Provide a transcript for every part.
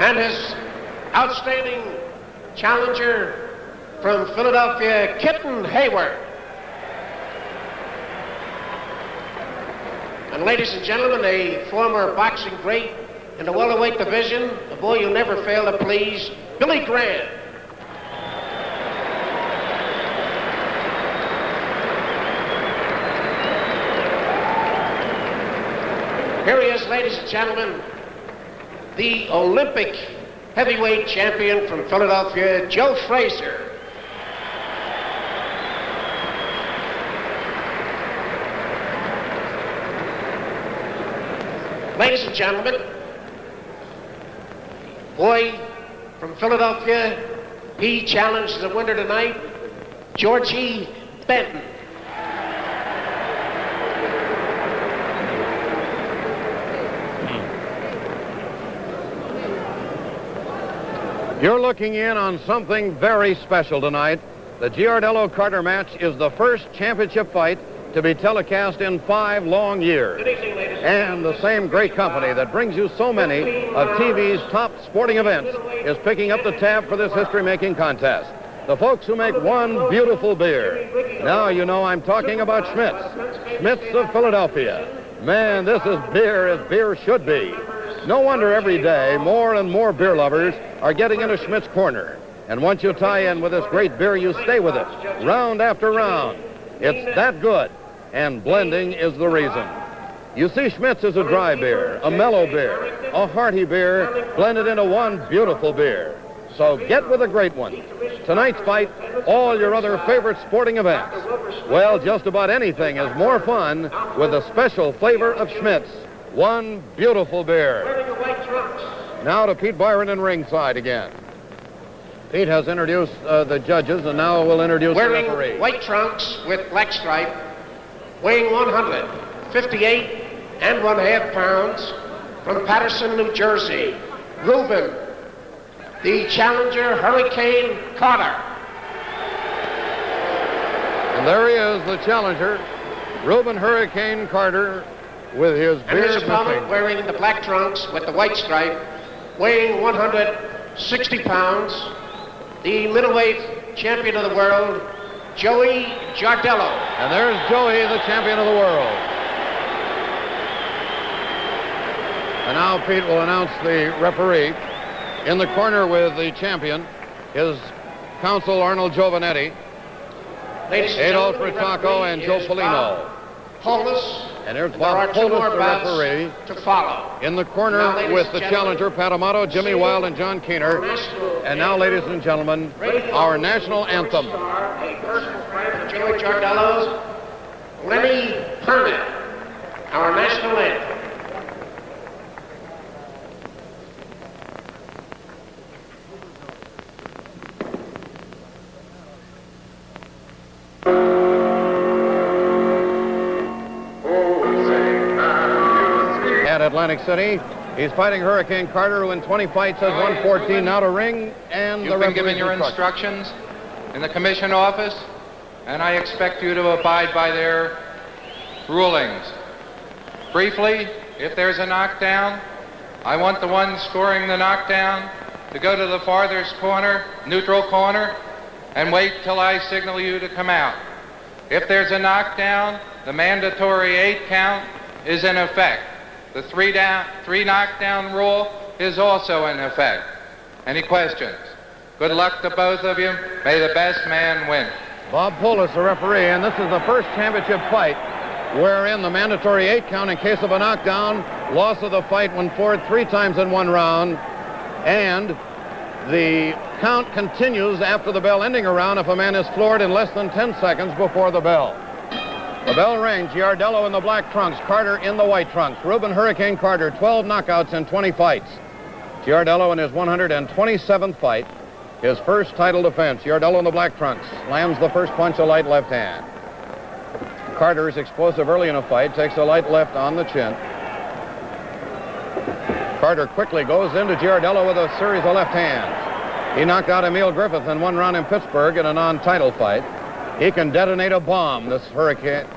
and his outstanding challenger from Philadelphia, Kitten Hayward. And ladies and gentlemen, a former boxing great in the welterweight division, a boy you never fail to please, Billy Graham. Here he is, ladies and gentlemen, the Olympic heavyweight champion from Philadelphia, Joe Frazier. Ladies and gentlemen, boy from Philadelphia, he challenged the winner tonight, Georgie Benton. You're looking in on something very special tonight. The Giardello-Carter match is the first championship fight to be telecast in 5 long years. And the same great company that brings you so many of TV's top sporting events is picking up the tab for this history-making contest. The folks who make one beautiful beer. Now you know I'm talking about Schmidt's. Schmidt's of Philadelphia. Man, this is beer as beer should be. No wonder every day more and more beer lovers are getting into Schmidt's Corner. And once you tie in with this great beer, you stay with it, round after round. It's that good, and blending is the reason. You see, Schmidt's is a dry beer, a mellow beer, a hearty beer, blended into one beautiful beer. So get with a great one. Tonight's fight, all your other favorite sporting events. Well, just about anything is more fun with the special flavor of Schmidt's. One beautiful beer. Now to Pete Byron in ringside again. Pete has introduced the judges, and now we'll introduce the referee. Wearing white trunks with black stripe, weighing 158 and 1/2 pounds, from Paterson, New Jersey, Rubin, the challenger, Hurricane Carter. And there he is, the challenger, Rubin Hurricane Carter, with his beard. And his opponent, wearing the black trunks with the white stripe, weighing 160 pounds, the middleweight champion of the world, Joey Giardello. And there's Joey, the champion of the world. And now Pete will announce the referee. In the corner with the champion, his counsel, Arnold Giovanetti, Adolf Ritacco, and Joe Polino. Paulus. And there's Bob Polis, the referee. To follow. In the corner with the challenger, Pat Amato, Jimmy Wilde, and John Keener. And now, ladies and gentlemen, our national anthem. A personal friend of Joey Giardello's, Lenny Herman, our national anthem. At Atlantic City, he's fighting Hurricane Carter, who in 20 fights has won 14. Now to ring, and You've been given your instructions in the commission office, and I expect you to abide by their rulings. Briefly, if there's a knockdown, I want the one scoring the knockdown to go to the farthest corner, neutral corner, and wait till I signal you to come out. If there's a knockdown, the mandatory 8 count is in effect. The three knockdown rule is also in effect. Any questions? Good luck to both of you. May the best man win. Bob Polis, the referee, and this is the first championship fight wherein the mandatory 8 count in case of a knockdown, loss of the fight when floored 3 times in 1 round, and the count continues after the bell ending a round if a man is floored in less than 10 seconds before the bell. The bell rings. Giardello in the black trunks, Carter in the white trunks. Rubin Hurricane Carter, 12 knockouts in 20 fights. Giardello in his 127th fight, his first title defense. Giardello in the black trunks, slams the first punch, a light left hand. Carter is explosive early in a fight, takes a light left on the chin. Carter quickly goes into Giardello with a series of left hands. He knocked out Emil Griffith in 1 round in Pittsburgh in a non-title fight. He can detonate a bomb, this Hurricane.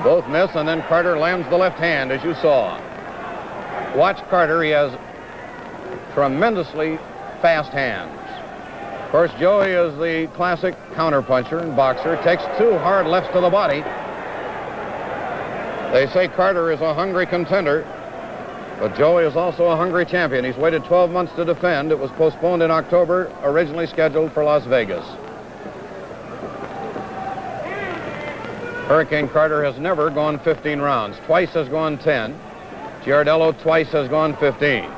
Both miss, and then Carter lands the left hand, as you saw. watch Carter. He has tremendously fast hands. Of course, Joey is the classic counterpuncher and boxer. Takes 2 hard lefts to the body. They say Carter is a hungry contender, but Joey is also a hungry champion. He's waited 12 months to defend. It was postponed in October, originally scheduled for Las Vegas. Hurricane Carter has never gone 15 rounds. Twice has gone 10. Giardello twice has gone 15.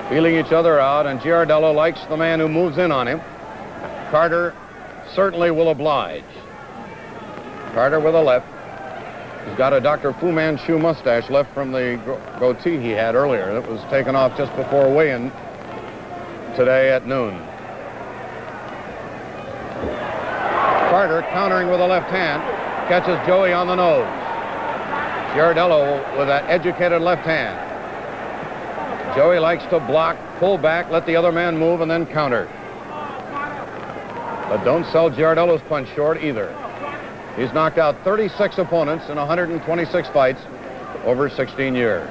Feeling each other out, and Giardello likes the man who moves in on him. Carter certainly will oblige. Carter with a left. He's got a Dr. Fu Manchu mustache left from the goatee he had earlier. That was taken off just before weigh-in today at noon. Carter countering with a left hand, catches Joey on the nose. Giardello with that educated left hand. Joey likes to block, pull back, let the other man move, and then counter. But don't sell Giardello's punch short either. He's knocked out 36 opponents in 126 fights over 16 years.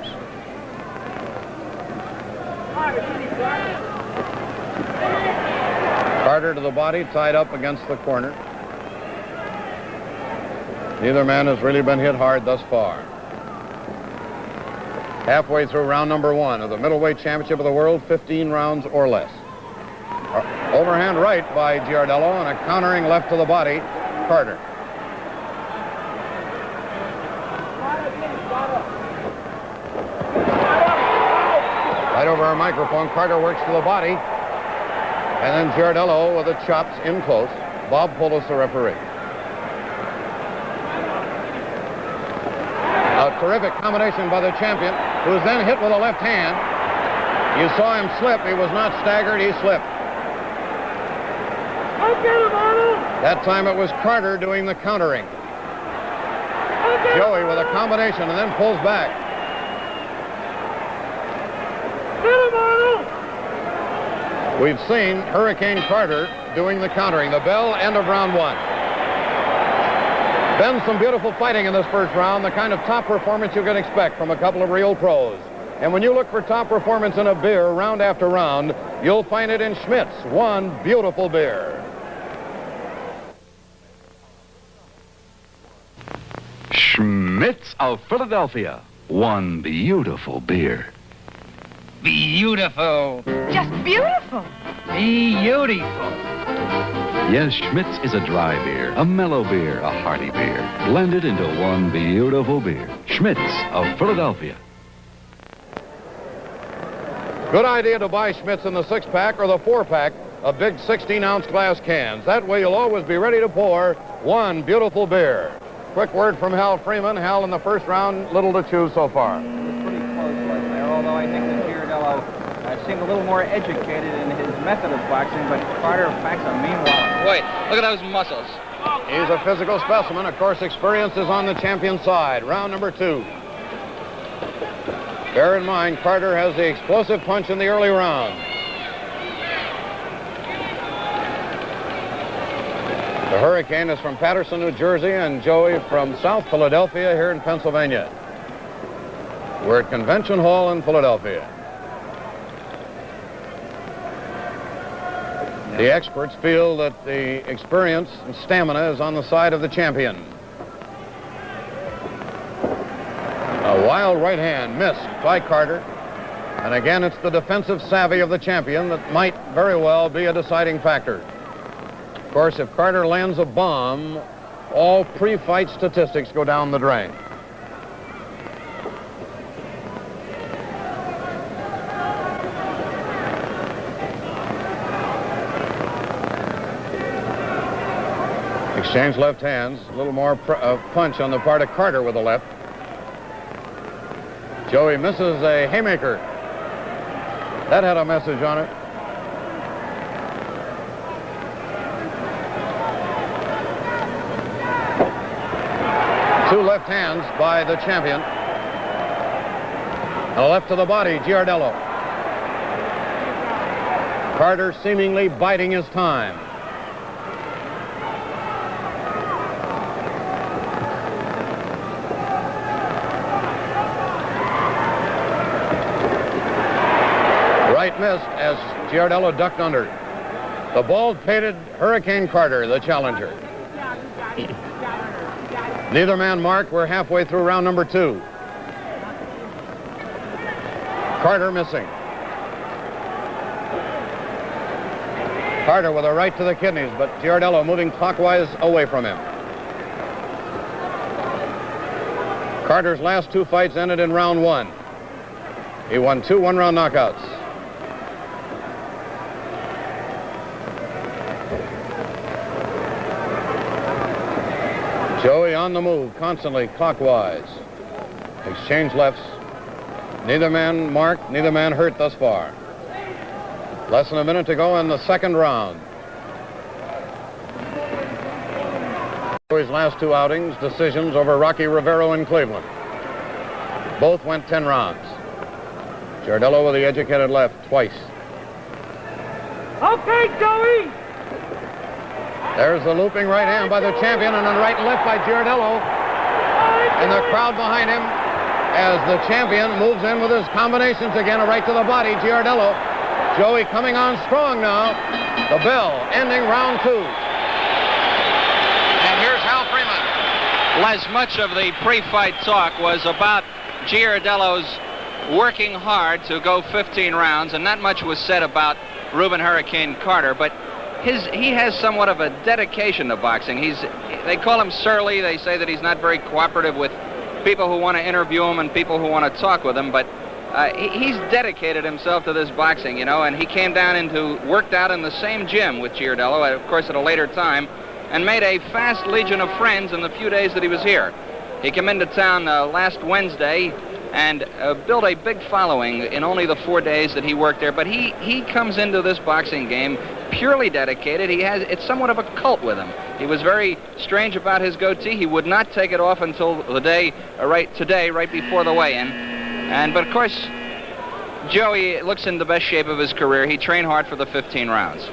Carter to the body, tied up against the corner. Neither man has really been hit hard thus far. Halfway through round number 1 of the middleweight championship of the world, 15 rounds or less. Overhand right by Giardello and a countering left to the body, Carter. Right over our microphone, Carter works to the body, and then Giardello with the chops in close. Bob Polis, the referee. A terrific combination by the champion, who was then hit with a left hand. You saw him slip. He was not staggered. He slipped. That time it was Carter doing the countering. Joey with a combination and then pulls back. We've seen Hurricane Carter doing the countering. The bell, end of round 1. Been some beautiful fighting in this first round, the kind of top performance you can expect from a couple of real pros. And when you look for top performance in a beer round after round, you'll find it in Schmidt's One Beautiful Beer. Schmidt's of Philadelphia. One beautiful beer. Beautiful. Just beautiful. Beautiful. Yes, Schmidt's is a dry beer, a mellow beer, a hearty beer, blended into one beautiful beer. Schmidt's of Philadelphia. Good idea to buy Schmidt's in the 6-pack or the 4-pack of big 16-ounce glass cans. That way you'll always be ready to pour one beautiful beer. Quick word from Hal Freeman. Hal, in the first round, little to choose so far. It was pretty close, wasn't there? Although I think that Giardello seemed a little more educated in his method of boxing, but Carter packs a mean wallet. Wait, look at those muscles. He's a physical specimen. Of course, experience is on the champion's side. Round number 2. Bear in mind, Carter has the explosive punch in the early round. The Hurricane is from Paterson, New Jersey, and Joey from South Philadelphia here in Pennsylvania. We're at Convention Hall in Philadelphia. The experts feel that the experience and stamina is on the side of the champion. A wild right hand missed by Carter. And again, it's the defensive savvy of the champion that might very well be a deciding factor. Of course, if Carter lands a bomb, all pre-fight statistics go down the drain. Exchange left hands. A little more punch on the part of Carter with the left. Joey misses a haymaker. That had a message on it. Two left hands by the champion. A left to the body, Giardello. Carter seemingly biding his time. missed as Giardello ducked under. The bald-pated Hurricane Carter, the challenger. Neither man marked. We're halfway through round number 2. Carter missing. Carter with a right to the kidneys, but Giardello moving clockwise away from him. Carter's last 2 fights ended in round 1. He won 2 one-round knockouts. Joey on the move, constantly clockwise. Exchange lefts. Neither man marked, neither man hurt thus far. Less than a minute to go in the second round. Joey's last 2 outings, decisions over Rocky Rivero in Cleveland. Both went 10 rounds. Giardello with the educated left twice. Okay, Joey. There's the looping right hand by the champion and a right and left by Giardello. And the crowd behind him as the champion moves in with his combinations again. A right to the body, Giardello. Joey coming on strong now. The bell ending round 2. And here's Hal Freeman. As much of the pre-fight talk was about Giardello's working hard to go 15 rounds, and not much was said about Rubin Hurricane Carter, but he has somewhat of a dedication to boxing. They call him surly. They say that he's not very cooperative with people who want to interview him and people who want to talk with him, but he's dedicated himself to this boxing, you know, and he came down worked out in the same gym with Giardello, of course at a later time, and made a fast legion of friends in the few days that he was here. He came into town last Wednesday and built a big following in only the 4 days that he worked there, but he comes into this boxing game purely dedicated. It's somewhat of a cult with him. He was very strange about his goatee. He would not take it off until the day, right before the weigh-in. But of course, Joey looks in the best shape of his career. He trained hard for the 15 rounds.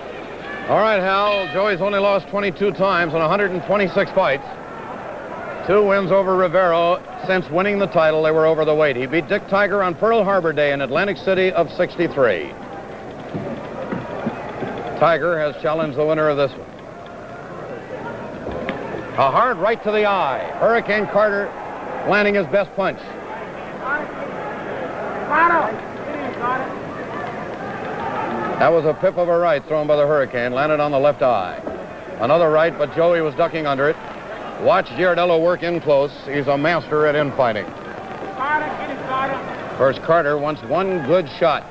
All right, Hal. Joey's only lost 22 times in 126 fights. 2 wins over Rivero. Since winning the title, they were over the weight. He beat Dick Tiger on Pearl Harbor Day in Atlantic City of '63. Tiger has challenged the winner of this one. A hard right to the eye. Hurricane Carter landing his best punch. That was a pip of a right thrown by the Hurricane, landed on the left eye. Another right, but Joey was ducking under it. Watch Giardello work in close. He's a master at infighting. Of course, Carter wants one good shot.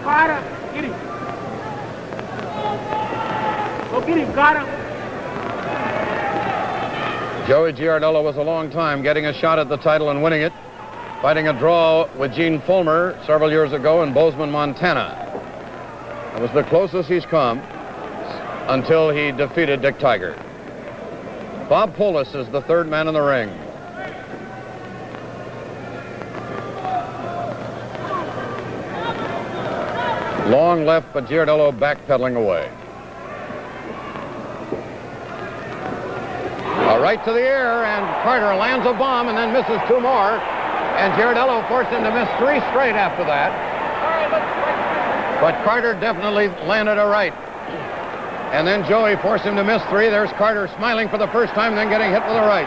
Carter, get him. Go get him, Carter. Joey Giardello was a long time getting a shot at the title and winning it, fighting a draw with Gene Fulmer several years ago in Bozeman, Montana. It was the closest he's come until he defeated Dick Tiger. Bob Polis is the third man in the ring. Long left, but Giardello backpedaling away. A right to the air, and Carter lands a bomb and then misses 2 more. And Giardello forced him to miss 3 straight after that. But Carter definitely landed a right. And then Joey forced him to miss 3. There's Carter smiling for the first time, then getting hit with a right.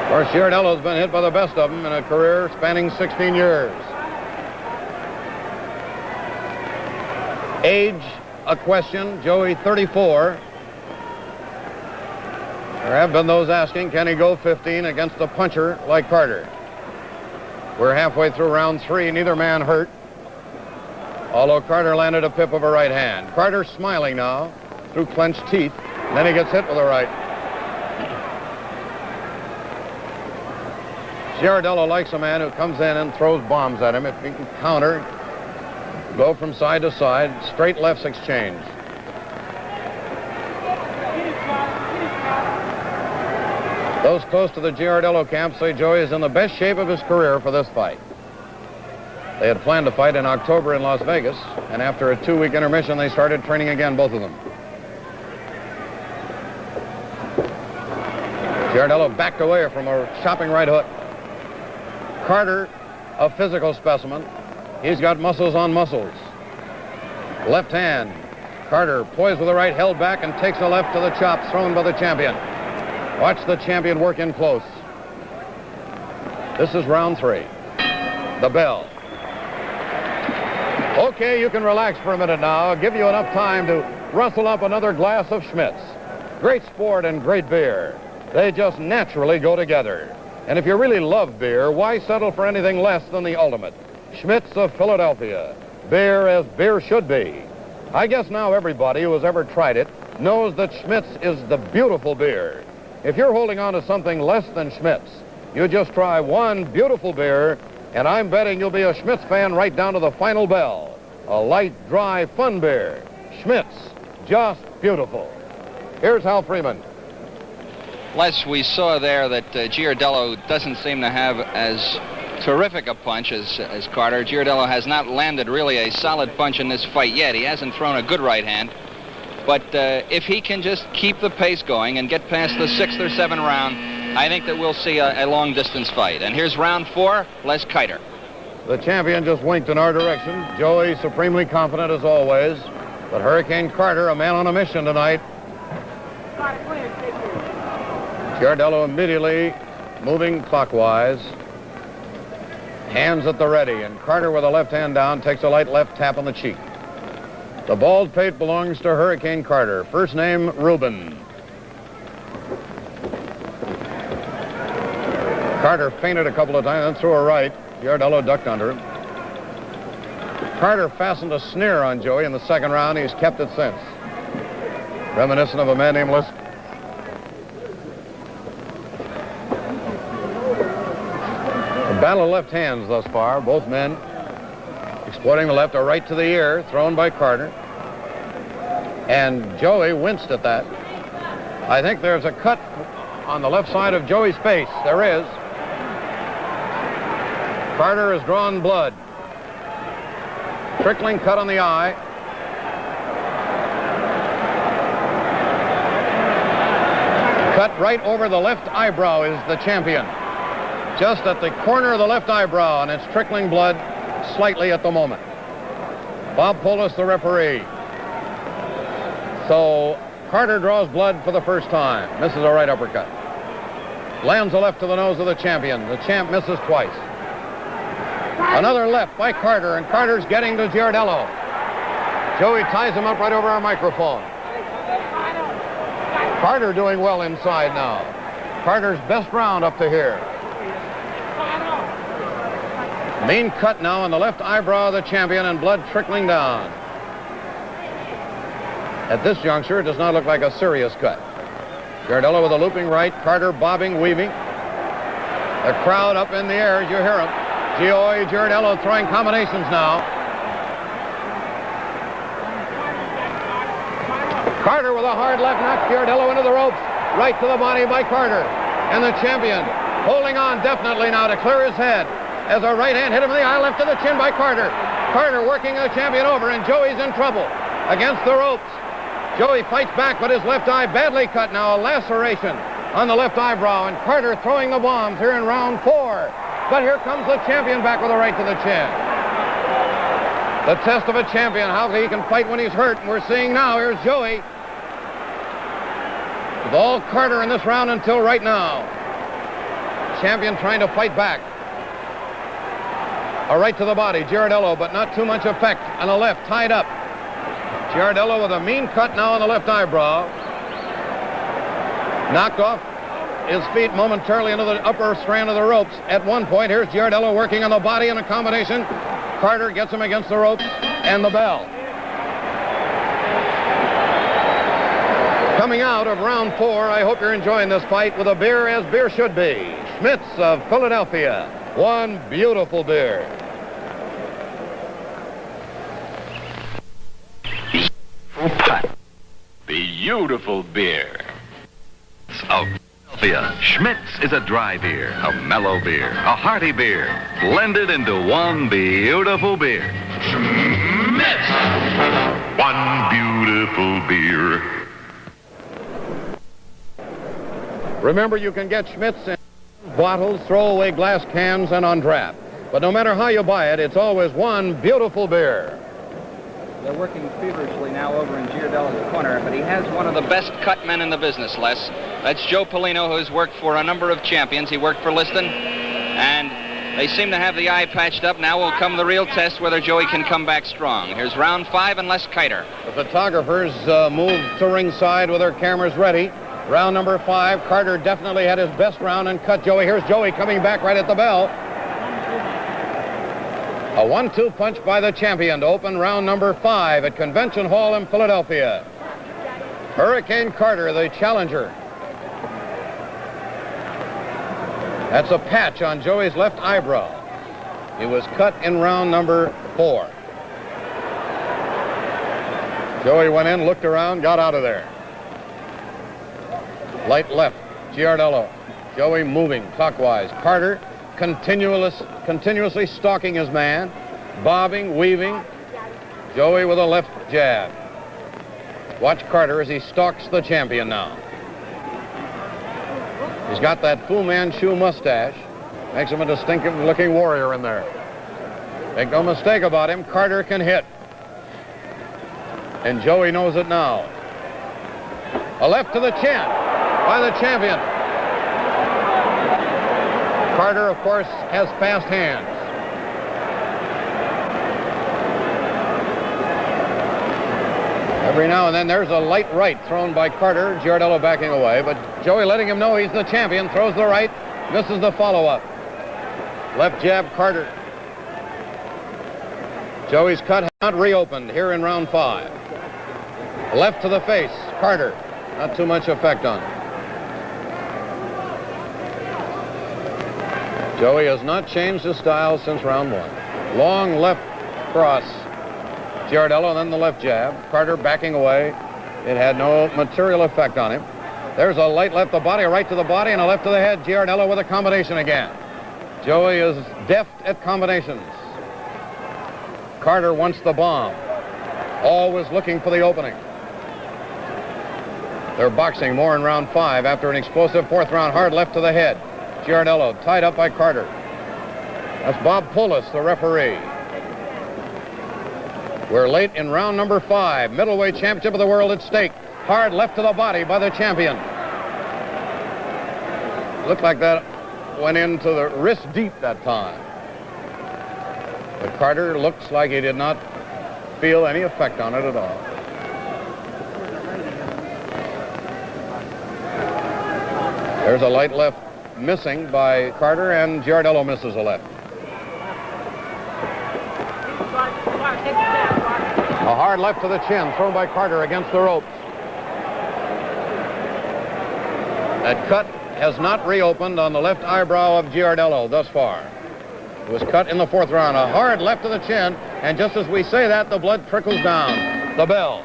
Of course, Giardello's been hit by the best of them in a career spanning 16 years. Age, a question. Joey, 34. There have been those asking, can he go 15 against a puncher like Carter? We're halfway through round 3. Neither man hurt, although Carter landed a pip of a right hand. Carter smiling now through clenched teeth. Then he gets hit with a right. Giardello likes a man who comes in and throws bombs at him. If he can counter, go from side to side, straight lefts exchange. Those close to the Giardello camp say Joey is in the best shape of his career for this fight. They had planned to fight in October in Las Vegas, and after a 2-week intermission, they started training again, both of them. Giardello backed away from a chopping right hook. Carter, a physical specimen. He's got muscles on muscles. Left hand. Carter poised with the right, held back, and takes a left to the chops thrown by the champion. Watch the champion work in close. This is round 3. The bell. Okay, you can relax for a minute now. I'll give you enough time to rustle up another glass of Schmitz. Great sport and great beer. They just naturally go together. And if you really love beer, why settle for anything less than the ultimate? Schmitz of Philadelphia. Beer as beer should be. I guess now everybody who has ever tried it knows that Schmitz is the beautiful beer. If you're holding on to something less than Schmitz, you just try one beautiful beer, and I'm betting you'll be a Schmitz fan right down to the final bell. A light, dry, fun beer. Schmitz, just beautiful. Here's Hal Freeman. Les, we saw there that Giardello doesn't seem to have as terrific a punch as Carter. Giardello has not landed really a solid punch in this fight yet. He hasn't thrown a good right hand. But if he can just keep the pace going and get past the 6th or 7th round, I think that we'll see a long-distance fight. And here's round 4, Les Kiter. The champion just winked in our direction. Joey supremely confident as always. But Hurricane Carter, a man on a mission tonight. Giardello immediately moving clockwise. Hands at the ready, and Carter with a left hand down takes a light left tap on the cheek. The bald pate belongs to Hurricane Carter. First name, Rubin. Carter feinted a couple of times, then threw a right. Giardello ducked under him. Carter fastened a sneer on Joey in the 2nd round. He's kept it since. Reminiscent of a man named Les. A battle of left hands thus far. Both men exploiting the left, a right to the ear, thrown by Carter. And Joey winced at that. I think there's a cut on the left side of Joey's face. There is. Carter has drawn blood. Trickling cut on the eye. Cut right over the left eyebrow is the champion. Just at the corner of the left eyebrow, and it's trickling blood slightly at the moment. Bob Polis, the referee. So Carter draws blood for the first time. Misses a right uppercut. Lands a left to the nose of the champion. The champ misses twice. Another left by Carter, and Carter's getting to Giardello. Joey ties him up right over our microphone. Carter doing well inside now. Carter's best round up to here. Mean cut now on the left eyebrow of the champion, and blood trickling down. At this juncture, it does not look like a serious cut. Giardello with a looping right, Carter bobbing, weaving. The crowd up in the air as you hear him. Joey Giardello throwing combinations now. Carter with a hard left knocks Giardello into the ropes. Right to the body by Carter. And the champion holding on definitely now to clear his head as a right hand hit him in the eye, left to the chin by Carter. Carter working the champion over, and Joey's in trouble against the ropes. Joey fights back, but his left eye badly cut now, a laceration on the left eyebrow, and Carter throwing the bombs here in round 4. But here comes the champion back with a right to the chin. The test of a champion, how he can fight when he's hurt, and we're seeing now, here's Joey. With all Carter in this round until right now. Champion trying to fight back. A right to the body, Giardello, but not too much effect, and a left tied up. Giardello with a mean cut now on the left eyebrow. Knocked off his feet momentarily into the upper strand of the ropes. At one point, here's Giardello working on the body in a combination. Carter gets him against the ropes, and the bell. Coming out of round 4, I hope you're enjoying this fight with a beer as beer should be. Schmitz of Philadelphia. One beautiful beer. Beautiful beer. Of Philadelphia, Schmitz is a dry beer, a mellow beer, a hearty beer, blended into one beautiful beer. Schmitz! One beautiful beer. Remember, you can get Schmitz in bottles, throwaway glass cans, and on draft. But no matter how you buy it, it's always one beautiful beer. They're working feverishly now over in Giardello's corner, but he has one of The best cut men in the business, Les. That's Joe Polino, who's worked for a number of champions. He worked for Liston, and they seem to have the eye patched up. Now will come the real test whether Joey can come back strong. Here's round 5 and Les Kiter. The photographers move to ringside with their cameras ready. Round number 5, Carter definitely had his best round and cut Joey. Here's Joey coming back right at the bell. A 1-2 punch by the champion to open round number 5 at Convention Hall in Philadelphia. Hurricane Carter, the challenger. That's a patch on Joey's left eyebrow. He was cut in round number 4. Joey went in, looked around, got out of there. Light left, Giardello. Joey moving clockwise. Carter continuously stalking his man, bobbing, weaving. Joey with a left jab. Watch Carter as he stalks the champion now. He's got that Fu Manchu mustache. Makes him a distinctive-looking warrior in there. Make no mistake about him, Carter can hit. And Joey knows it now. A left to the chin by the champion. Carter, of course, has fast hands. Every now and then there's a light right thrown by Carter, Giardello backing away, but Joey letting him know he's the champion, throws the right, misses the follow-up. Left jab, Carter. Joey's cut not reopened here in round 5. Left to the face, Carter. Not too much effect on it. Joey has not changed his style since round 1. Long left cross. Giardello, then the left jab. Carter backing away. It had no material effect on him. There's a light left to the body, a right to the body, and a left to the head. Giardello with a combination again. Joey is deft at combinations. Carter wants the bomb. Always looking for the opening. They're boxing more in round 5 after an explosive 4th round hard left to the head. Giardello tied up by Carter. That's Bob Poulos, the referee. We're late in round number 5. Middleweight championship of the world at stake. Hard left to the body by the champion. Looked like that went into the wrist deep that time. But Carter looks like he did not feel any effect on it at all. There's a light left missing by Carter, and Giardello misses a left. A hard left to the chin thrown by Carter against the ropes. That cut has not reopened on the left eyebrow of Giardello thus far. It was cut in the 4th round. A hard left to the chin, and just as we say that, the blood trickles down. The bell.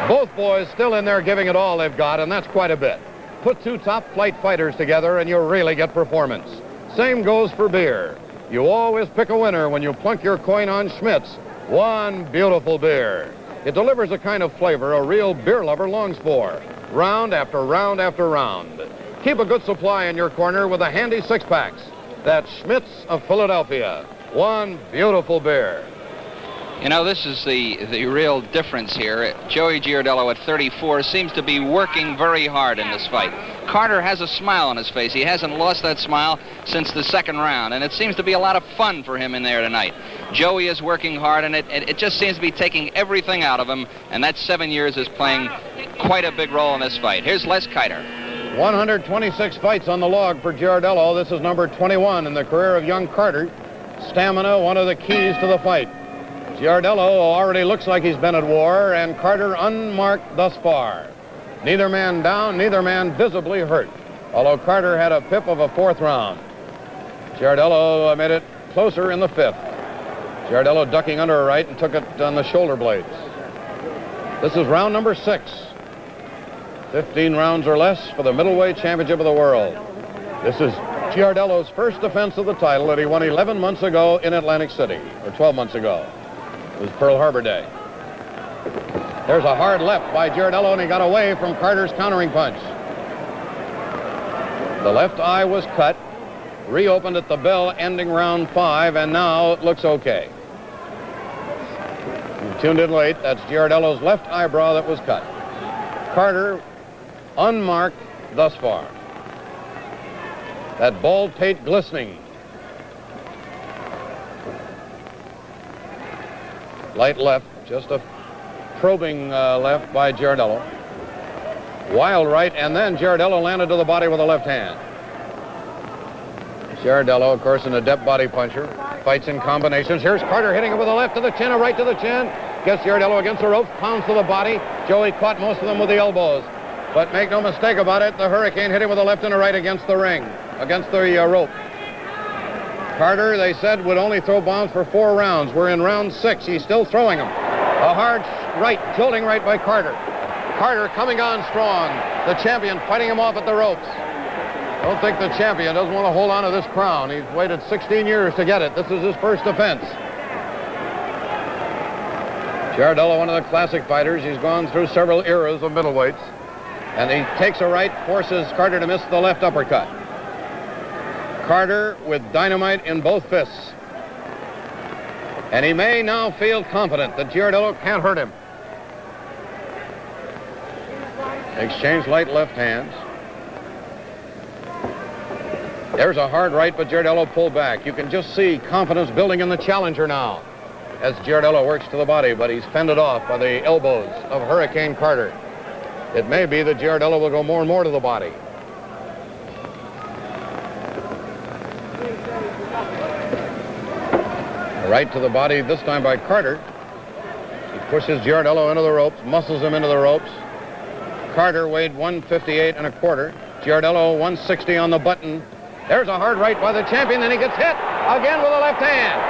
Both boys still in there giving it all they've got, and that's quite a bit. Put 2 top-flight fighters together, and you'll really get performance. Same goes for beer. You always pick a winner when you plunk your coin on Schmitz. One beautiful beer. It delivers a kind of flavor a real beer lover longs for. Round after round after round. Keep a good supply in your corner with the handy 6-packs. That's Schmitz of Philadelphia. One beautiful beer. You know, this is the real difference here. Joey Giardello at 34 seems to be working very hard in this fight. Carter has a smile on his face. He hasn't lost that smile since the 2nd round, and it seems to be a lot of fun for him in there tonight. Joey is working hard, and it just seems to be taking everything out of him, and that 7 years is playing quite a big role in this fight. Here's Les Kiter. 126 fights on the log for Giardello. This is number 21 in the career of young Carter. Stamina, one of the keys to the fight. Giardello already looks like he's been at war, and Carter unmarked thus far. Neither man down, neither man visibly hurt, although Carter had a pip of a 4th round. Giardello made it closer in the 5th. Giardello ducking under a right and took it on the shoulder blades. This is round number 6. 15 rounds or less for the middleweight championship of the world. This is Giardello's first defense of the title that he won 11 months ago in Atlantic City, or 12 months ago. It was Pearl Harbor Day. There's a hard left by Giardello, and he got away from Carter's countering punch. The left eye was cut, reopened at the bell, ending round 5, and now it looks okay. You tuned in late. That's Giardello's left eyebrow that was cut. Carter, unmarked thus far. That bald pate glistening. Light left, just a probing left by Giardello. Wild right, and then Giardello landed to the body with a left hand. Giardello, of course, an adept body puncher. Fights in combinations. Here's Carter hitting him with a left to the chin, a right to the chin. Gets Giardello against the ropes, pounds to the body. Joey caught most of them with the elbows. But make no mistake about it, the Hurricane hit him with a left and a right against the ring, against the rope. Carter, they said, would only throw bombs for 4 rounds. We're in round 6. He's still throwing them. A hard right, jolting right by Carter. Carter coming on strong. The champion fighting him off at the ropes. I don't think the champion doesn't want to hold on to this crown. He's waited 16 years to get it. This is his first defense. Giardello, one of the classic fighters. He's gone through several eras of middleweights. And he takes a right, forces Carter to miss the left uppercut. Carter with dynamite in both fists. And he may now feel confident that Giardello can't hurt him. Exchange light left hands. There's a hard right, but Giardello pulled back. You can just see confidence building in the challenger now as Giardello works to the body, but he's fended off by the elbows of Hurricane Carter. It may be that Giardello will go more and more to the body. Right to the body, this time by Carter. He pushes Giardello into the ropes, muscles him into the ropes. Carter weighed 158 and a quarter. Giardello 160 on the button. There's a hard right by the champion, and he gets hit again with a left hand.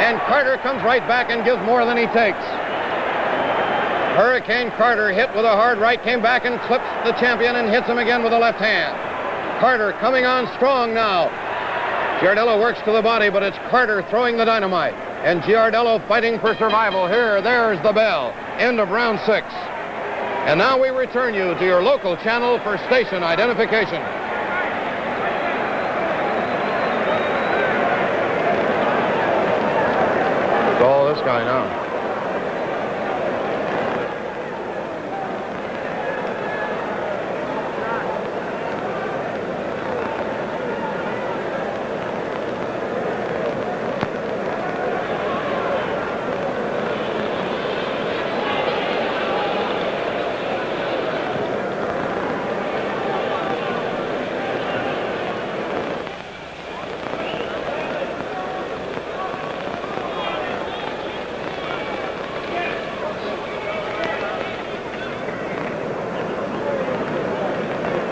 And Carter comes right back and gives more than he takes. Hurricane Carter hit with a hard right, came back and clips the champion and hits him again with a left hand. Carter coming on strong now. Giardello works to the body, but it's Carter throwing the dynamite. And Giardello fighting for survival. There's the bell. End of round 6. And now we return you to your local channel for station identification. It's all this guy now.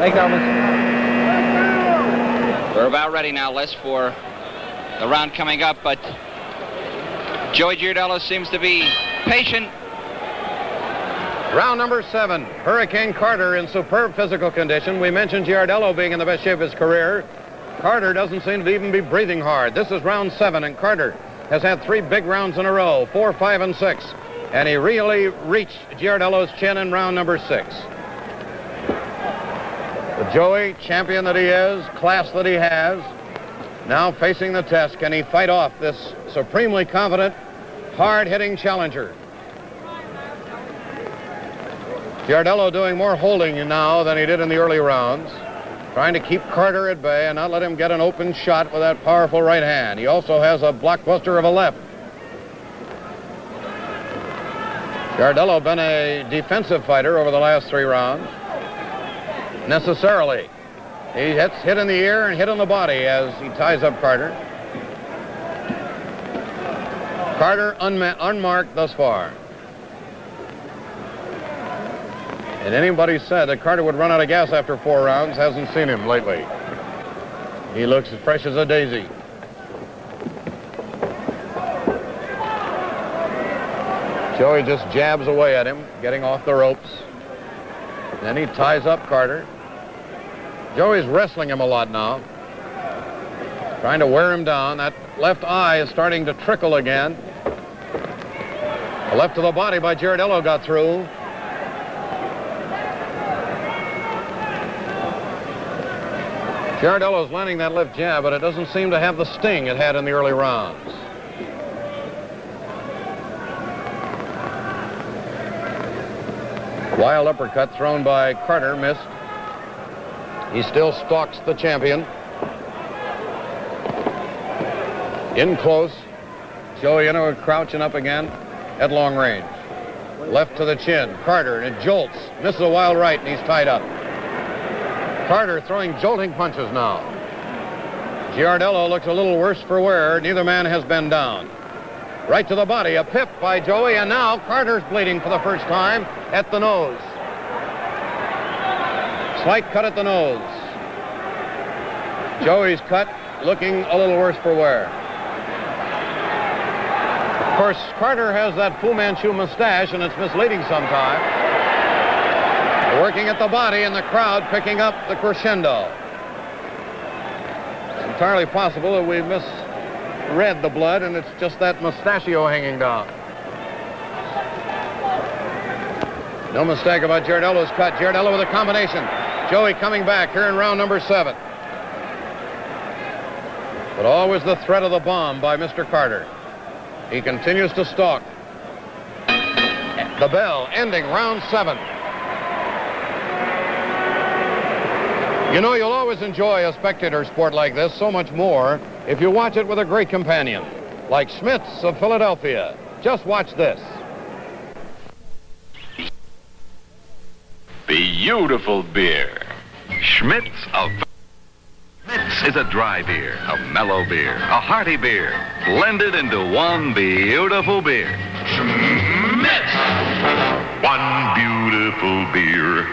Thanks, Elvis. We're about ready now, Les, for the round coming up, but Joey Giardello seems to be patient. Round number 7. Hurricane Carter in superb physical condition. We mentioned Giardello being in the best shape of his career. Carter doesn't seem to even be breathing hard. This is round 7, and Carter has had 3 big rounds in a row, 4, 5, and 6. And he really reached Giardello's chin in round number 6. The Joey, champion that he is, class that he has, now facing the test. Can he fight off this supremely confident, hard-hitting challenger? Giardello doing more holding now than he did in the early rounds, trying to keep Carter at bay and not let him get an open shot with that powerful right hand. He also has a blockbuster of a left. Giardello been a defensive fighter over the last 3 rounds. Necessarily. He gets hit in the ear and hit on the body as he ties up Carter. Carter unmarked thus far. And anybody said that Carter would run out of gas after 4 rounds hasn't seen him lately. He looks as fresh as a daisy. Joey just jabs away at him, getting off the ropes. Then he ties up Carter. Joey's wrestling him a lot now, trying to wear him down. That left eye is starting to trickle again. A left to the body by Giardello got through. Giardello's landing that left jab, but it doesn't seem to have the sting it had in the early rounds. Wild uppercut thrown by Carter, missed. He still stalks the champion. In close. Joey Inoue crouching up again at long range. Left to the chin. Carter, and it jolts. Misses a wild right, and he's tied up. Carter throwing jolting punches now. Giardello looks a little worse for wear. Neither man has been down. Right to the body, a pip by Joey, and now Carter's bleeding for the first time at the nose. Slight cut at the nose. Joey's cut looking a little worse for wear. Of course, Carter has that Fu Manchu mustache, and it's misleading sometimes. Working at the body, and the crowd picking up the crescendo. It's entirely possible that we misread the blood, and it's just that mustachio hanging down. No mistake about Giardello's cut. Giardello with a combination. Joey coming back here in round number 7. But always the threat of the bomb by Mr. Carter. He continues to stalk. The bell ending round 7. You know, you'll always enjoy a spectator sport like this so much more if you watch it with a great companion, like Schmitz of Philadelphia. Just watch this. Beautiful beer. Schmitz of Schmitz is a dry beer, a mellow beer, a hearty beer, blended into one beautiful beer. Schmitz! One beautiful beer.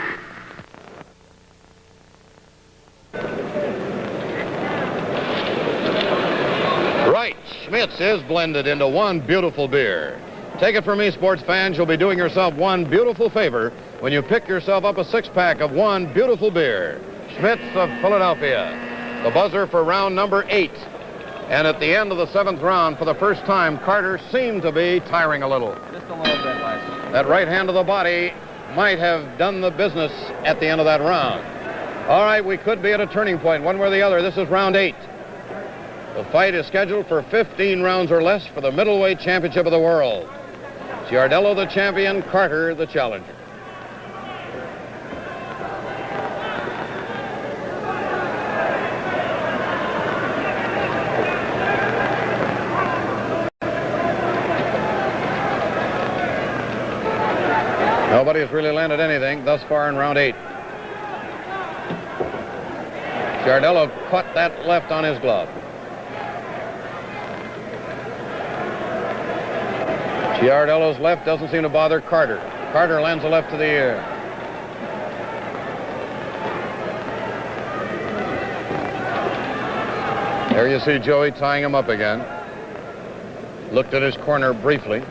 Right, Schmitz is blended into one beautiful beer. Take it from me, sports fans, you'll be doing yourself one beautiful favor when you pick yourself up a 6-pack of one beautiful beer. Schmitz of Philadelphia. The buzzer for round number 8. And at the end of the 7th round, for the first time, Carter seemed to be tiring a little. Just a little bit less. That right hand to the body might have done the business at the end of that round. All right, we could be at a turning point, one way or the other. This is round 8. The fight is scheduled for 15 rounds or less for the middleweight championship of the world. Giardello the champion, Carter the challenger. Nobody has really landed anything thus far in round 8. Giardello caught that left on his glove. Giardello's left doesn't seem to bother Carter. Carter lands a left to the ear. There you see Joey tying him up again. Looked at his corner briefly.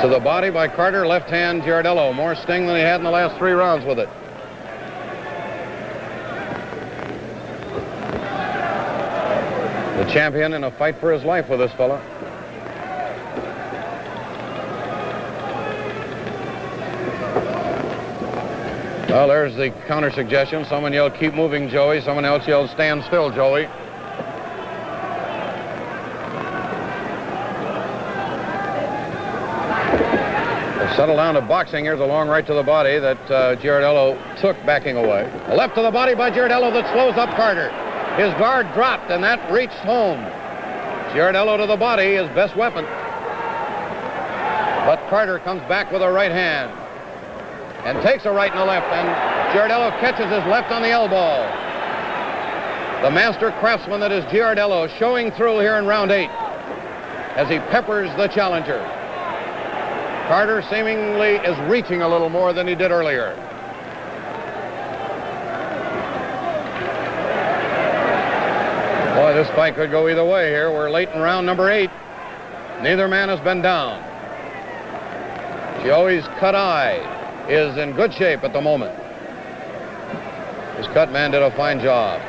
To the body by Carter, left hand Giardello. More sting than he had in the last 3 rounds with it. The champion in a fight for his life with this fella. Well, there's the counter suggestion. Someone yelled, "Keep moving, Joey." Someone else yelled, "Stand still, Joey." Settle down to boxing. Here's a long right to the body that Giardello took backing away. A left to the body by Giardello that slows up Carter. His guard dropped, and that reached home. Giardello to the body, his best weapon. But Carter comes back with a right hand and takes a right and a left, and Giardello catches his left on the elbow. The master craftsman that is Giardello showing through here in round 8 as he peppers the challenger. Carter seemingly is reaching a little more than he did earlier. Boy, this fight could go either way here. We're late in round number 8. Neither man has been down. Joey's cut eye is in good shape at the moment. His cut man did a fine job.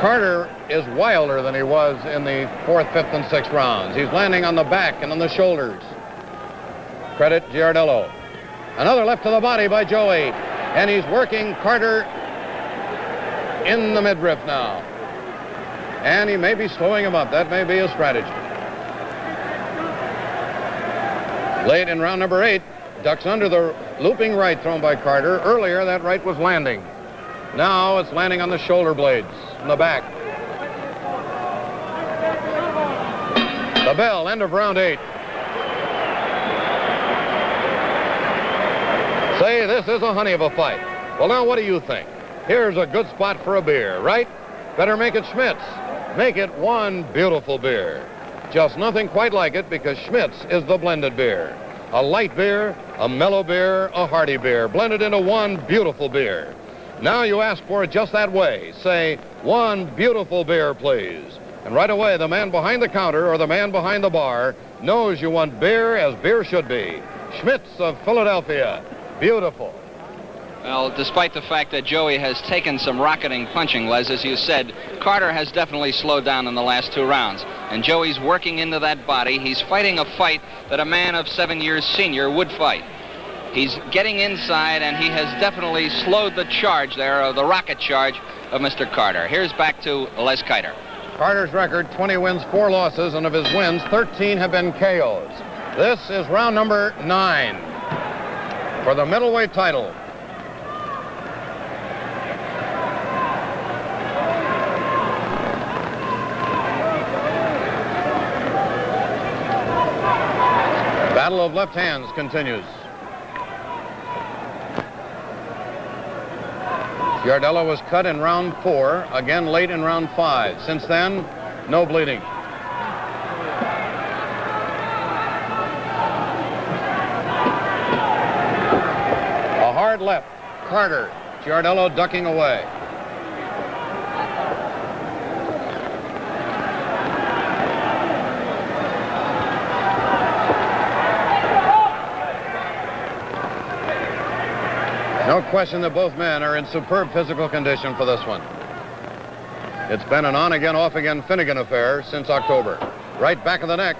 Carter is wilder than he was in the 4th, 5th, and 6th rounds. He's landing on the back and on the shoulders. Credit Giardello. Another left to the body by Joey. And he's working Carter in the midriff now. And he may be slowing him up. That may be a strategy. Late in round number 8, ducks under the looping right thrown by Carter. Earlier, that right was landing. Now it's landing on the shoulder blades in the back. The bell, end of round 8. Say, this is a honey of a fight. Well, now, what do you think? Here's a good spot for a beer, right? Better make it Schmidt's. Make it one beautiful beer. Just nothing quite like it, because Schmidt's is the blended beer. A light beer, a mellow beer, a hearty beer, blended into one beautiful beer. Now you ask for it just that way. Say, one beautiful beer, please. And right away, the man behind the counter or the man behind the bar knows you want beer as beer should be. Schmidt's of Philadelphia. Beautiful. Well, despite the fact that Joey has taken some rocketing punching, Les, as you said, Carter has definitely slowed down in the last 2 rounds. And Joey's working into that body. He's fighting a fight that a man of 7 years senior would fight. He's getting inside, and he has definitely slowed the charge there, the rocket charge of Mr. Carter. Here's back to Les Kiter. Carter's record, 20 wins, 4 losses, and of his wins, 13 have been KOs. This is round number 9 for the middleweight title. Battle of left hands continues. Giardello was cut in round 4, again late in round 5. Since then, no bleeding. A hard left. Carter. Giardello ducking away. No question that both men are in superb physical condition for this one. It's been an on-again, off-again Finnegan affair since October. Right back of the neck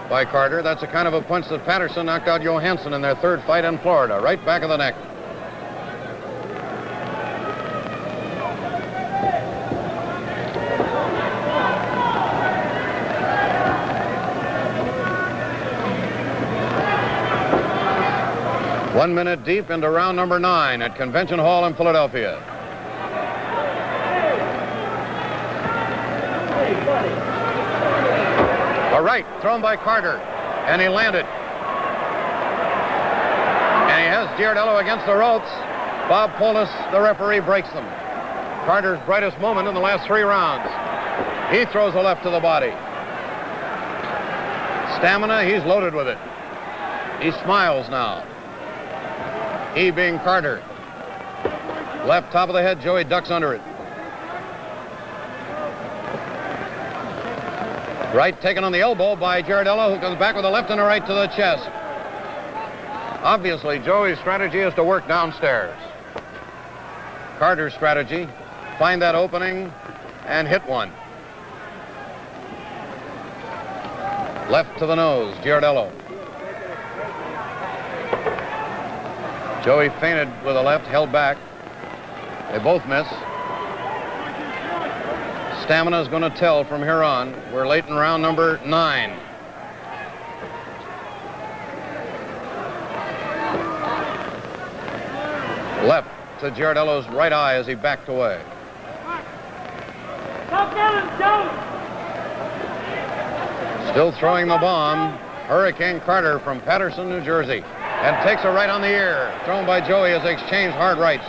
by Carter. That's the kind of a punch that Patterson knocked out Johansson in their 3rd fight in Florida. Right back of the neck. One minute deep into round number 9 at Convention Hall in Philadelphia. A right thrown by Carter, and he landed. And he has Giardello against the ropes. Bob Polis, the referee, breaks them. Carter's brightest moment in the last 3 rounds. He throws a left to the body. Stamina, he's loaded with it. He smiles now. He being Carter. Left top of the head, Joey ducks under it. Right taken on the elbow by Giardello, who comes back with a left and a right to the chest. Obviously, Joey's strategy is to work downstairs. Carter's strategy, find that opening and hit one. Left to the nose, Giardello. Joey feinted with a left, held back. They both miss. Stamina is going to tell from here on. We're late in round number 9. Left to Giardello's right eye as he backed away. Still throwing the bomb, Hurricane Carter from Patterson, New Jersey. And takes a right on the ear, thrown by Joey as they exchange hard rights.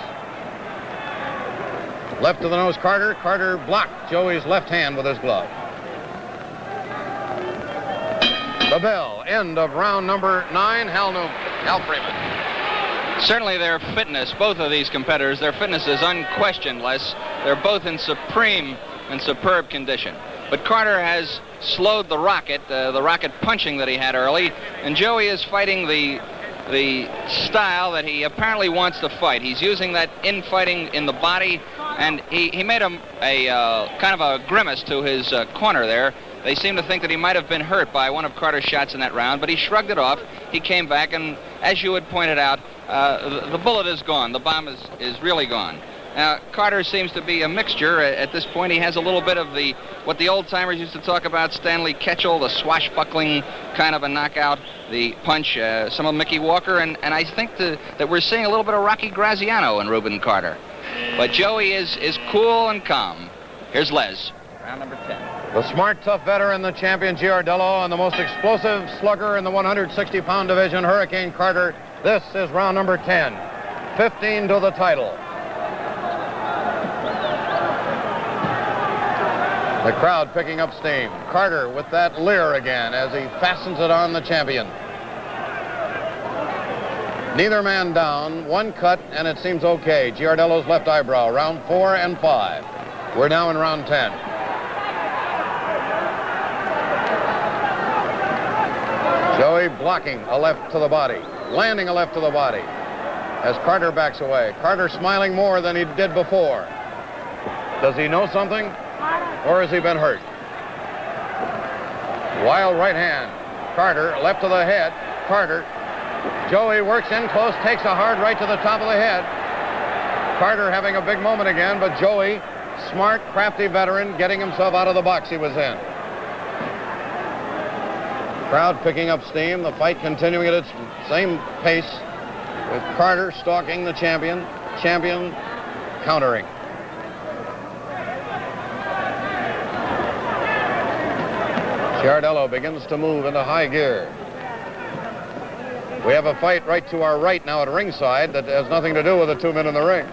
Left to the nose, Carter. Carter blocked Joey's left hand with his glove. The bell, end of round number 9. Hal Newman, Hal Freeman. Certainly their fitness, both of these competitors, their fitness is unquestioned, Les. They're both in supreme and superb condition. But Carter has slowed the rocket punching that he had early, and Joey is fighting the style that he apparently wants to fight. He's using that infighting in the body, and he made a kind of a grimace to his corner there They seem to think that he might have been hurt by one of Carter's shots in that round, but he shrugged it off. He came back, and as you had pointed out, the bullet is gone. The bomb is really gone. Now, Carter seems to be a mixture. At this point, he has a little bit of what the old-timers used to talk about, Stanley Ketchel, the swashbuckling kind of a knockout, the punch, some of Mickey Walker, and I think that we're seeing a little bit of Rocky Graziano in Rubin Carter. But Joey is cool and calm. Here's Les. Round number 10. The smart, tough veteran, the champion Giardello, and the most explosive slugger in the 160-pound division, Hurricane Carter. This is round number 10. 15 to the title. The crowd picking up steam. Carter with that leer again as he fastens it on the champion. Neither man down, one cut, and it seems okay. Giardello's left eyebrow, round 4 and 5. We're now in round 10. Joey blocking a left to the body, landing a left to the body as Carter backs away. Carter smiling more than he did before. Does he know something, or has he been hurt? Wild right hand. Carter, left to the head. Carter. Joey works in close, takes a hard right to the top of the head. Carter having a big moment again, but Joey, smart, crafty veteran, getting himself out of the box he was in. Crowd picking up steam, the fight continuing at its same pace, with Carter stalking the champion countering. Giardello begins to move into high gear. We have a fight right to our right now at ringside that has nothing to do with the two men in the ring.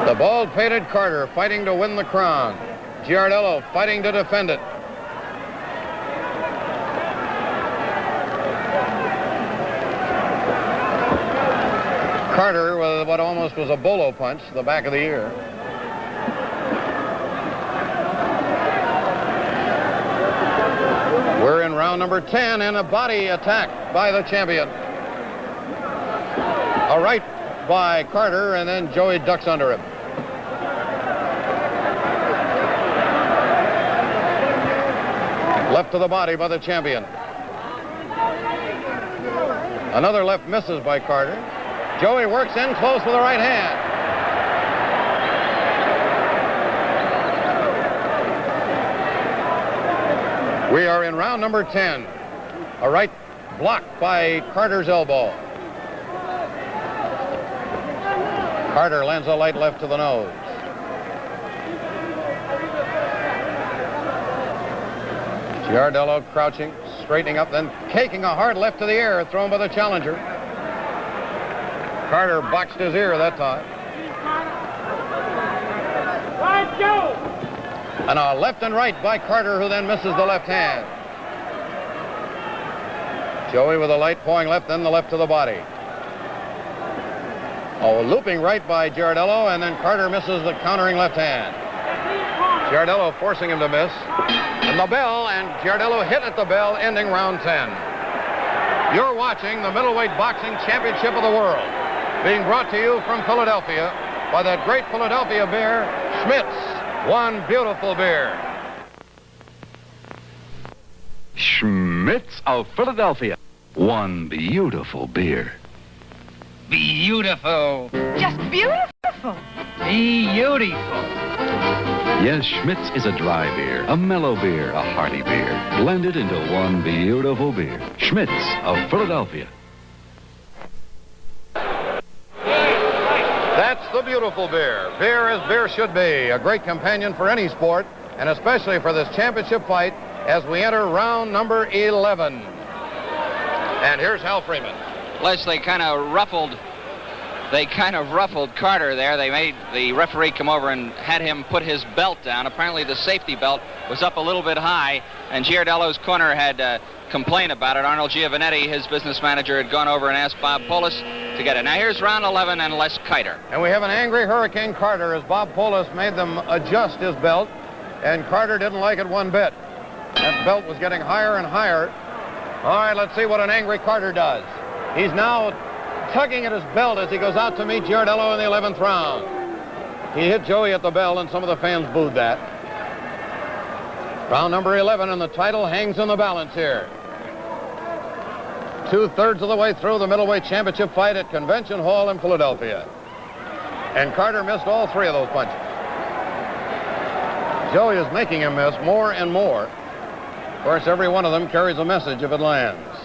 The bald-pated Carter fighting to win the crown. Giardello fighting to defend it. Carter with what almost was a bolo punch, the back of the ear. We're in round number 10 and a body attack by the champion. A right by Carter, and then Joey ducks under him. Left to the body by the champion. Another left misses by Carter. Joey works in close with the right hand. We are in round number 10. A right blocked by Carter's elbow. Carter lands a light left to the nose. Giardello crouching, straightening up, then caking a hard left to the ear, thrown by the challenger. Carter boxed his ear that time. Let's go! And a left and right by Carter, who then misses the left hand. Joey with a light pawing left, then the left to the body. Oh, looping right by Giardello, and then Carter misses the countering left hand. Giardello forcing him to miss. And the bell, and Giardello hit at the bell, ending round 10. You're watching the Middleweight Boxing Championship of the World, being brought to you from Philadelphia by that great Philadelphia beer, Schmidt's. One beautiful beer. Schmidt's of Philadelphia. One beautiful beer. Beautiful. Just beautiful. Beautiful. Yes, Schmidt's is a dry beer, a mellow beer, a hearty beer, blended into one beautiful beer. Schmidt's of Philadelphia. That's the beautiful beer. Beer as beer should be. A great companion for any sport, and especially for this championship fight as we enter round number 11. And here's Hal Freeman. Les, they kind of ruffled Carter there. They made the referee come over and had him put his belt down. Apparently the safety belt was up a little bit high, and Giardello's corner had complained about it. Arnold Giovanetti, his business manager, had gone over and asked Bob Polis to get it. Now here's round 11 and Les Kiter. And we have an angry Hurricane Carter as Bob Polis made them adjust his belt, and Carter didn't like it one bit. That belt was getting higher and higher. All right, let's see what an angry Carter does. He's now tugging at his belt as he goes out to meet Giardello in the 11th round. He hit Joey at the bell, and some of the fans booed that. Round number 11, and the title hangs in the balance here. 2/3 of the way through the middleweight championship fight at Convention Hall in Philadelphia. And Carter missed all 3 of those punches. Joey is making him miss more and more. Of course, every one of them carries a message if it lands.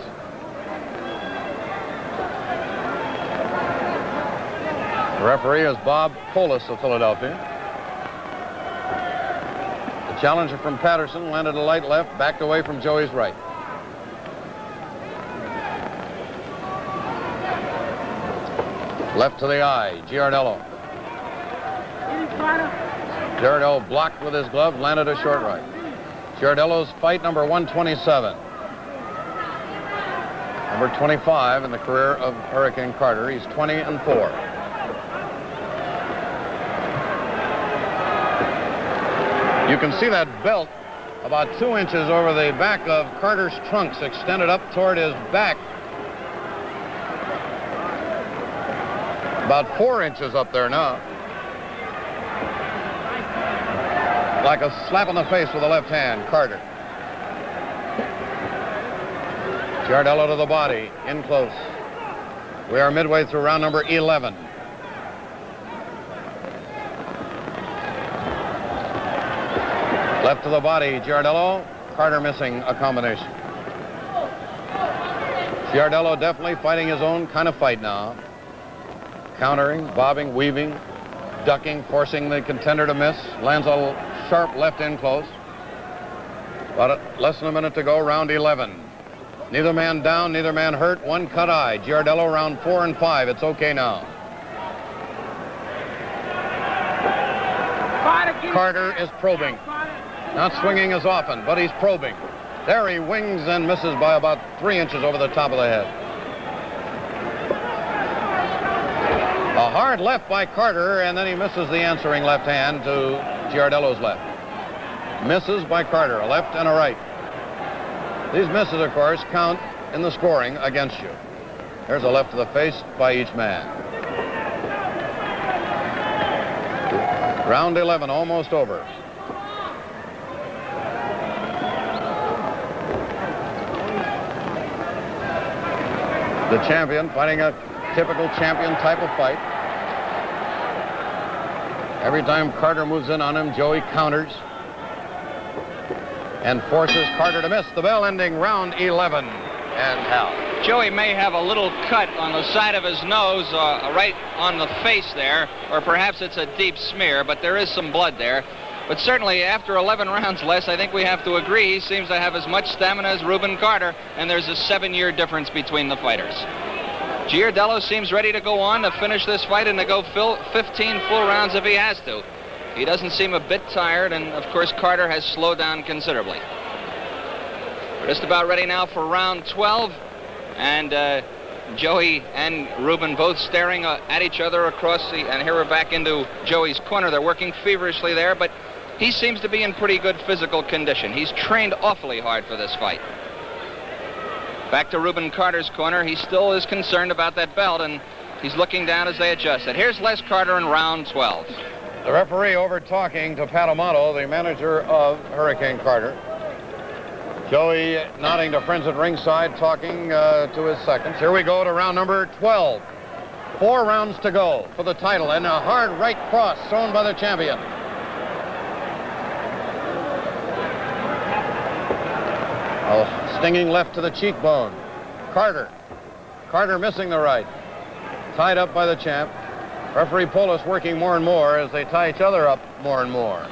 The referee is Bob Polis of Philadelphia. The challenger from Patterson landed a light left, backed away from Joey's right. Left to the eye, Giardello. Giardello blocked with his glove, landed a short right. Giardello's fight number 127. Number 25 in the career of Hurricane Carter. He's 20-4. You can see that belt about 2 inches over the back of Carter's trunks, extended up toward his back. About 4 inches up there now. Like a slap in the face with the left hand, Carter. Giardello to the body, in close. We are midway through round number 11. Left to the body, Giardello. Carter missing a combination. Giardello definitely fighting his own kind of fight now. Countering, bobbing, weaving, ducking, forcing the contender to miss. Lands a sharp left in close. About less than a minute to go, round 11. Neither man down, neither man hurt. One cut eye. Giardello round 4 and 5. It's okay now. Carter is probing. Not swinging as often, but he's probing. There he wings and misses by about 3 inches over the top of the head. A hard left by Carter, and then he misses the answering left hand to Giardello's left. Misses by Carter, a left and a right. These misses, of course, count in the scoring against you. There's a left to the face by each man. Round 11, almost over. The champion fighting a typical champion type of fight. Every time Carter moves in on him, Joey counters and forces Carter to miss. The bell ending round 11. And Hal. Joey may have a little cut on the side of his nose, right on the face there, or perhaps it's a deep smear, but there is some blood there. But certainly after 11 rounds, Les, I think we have to agree he seems to have as much stamina as Rubin Carter, and there's a 7-year difference between the fighters. Giardello seems ready to go on to finish this fight and to go 15 full rounds if he has to. He doesn't seem a bit tired, and of course Carter has slowed down considerably. We're just about ready now for round 12, and Joey and Rubin both staring at each other across and here we're back into Joey's corner. They're working feverishly there, but he seems to be in pretty good physical condition. He's trained awfully hard for this fight. Back to Rubin Carter's corner. He still is concerned about that belt, and he's looking down as they adjust it. Here's Les Carter in round 12. The referee over talking to Pat Amato, the manager of Hurricane Carter. Joey nodding to friends at ringside, talking to his seconds. Here we go to round number 12. 4 rounds to go for the title, and a hard right cross thrown by the champion. A stinging left to the cheekbone. Carter missing the right. Tied up by the champ. Referee Polis working more and more as they tie each other up more and more.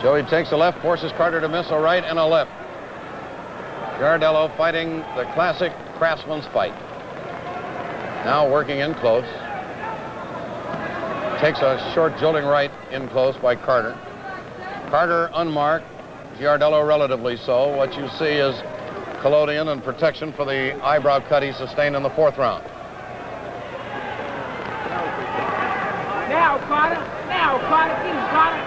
Joey takes a left, forces Carter to miss a right and a left. Giardello fighting the classic craftsman's fight. Now working in close. Takes a short jolting right in close by Carter. Carter unmarked, Giardello relatively so. What you see is collodion and protection for the eyebrow cut he sustained in the 4th round. Now, Carter, get him, Carter.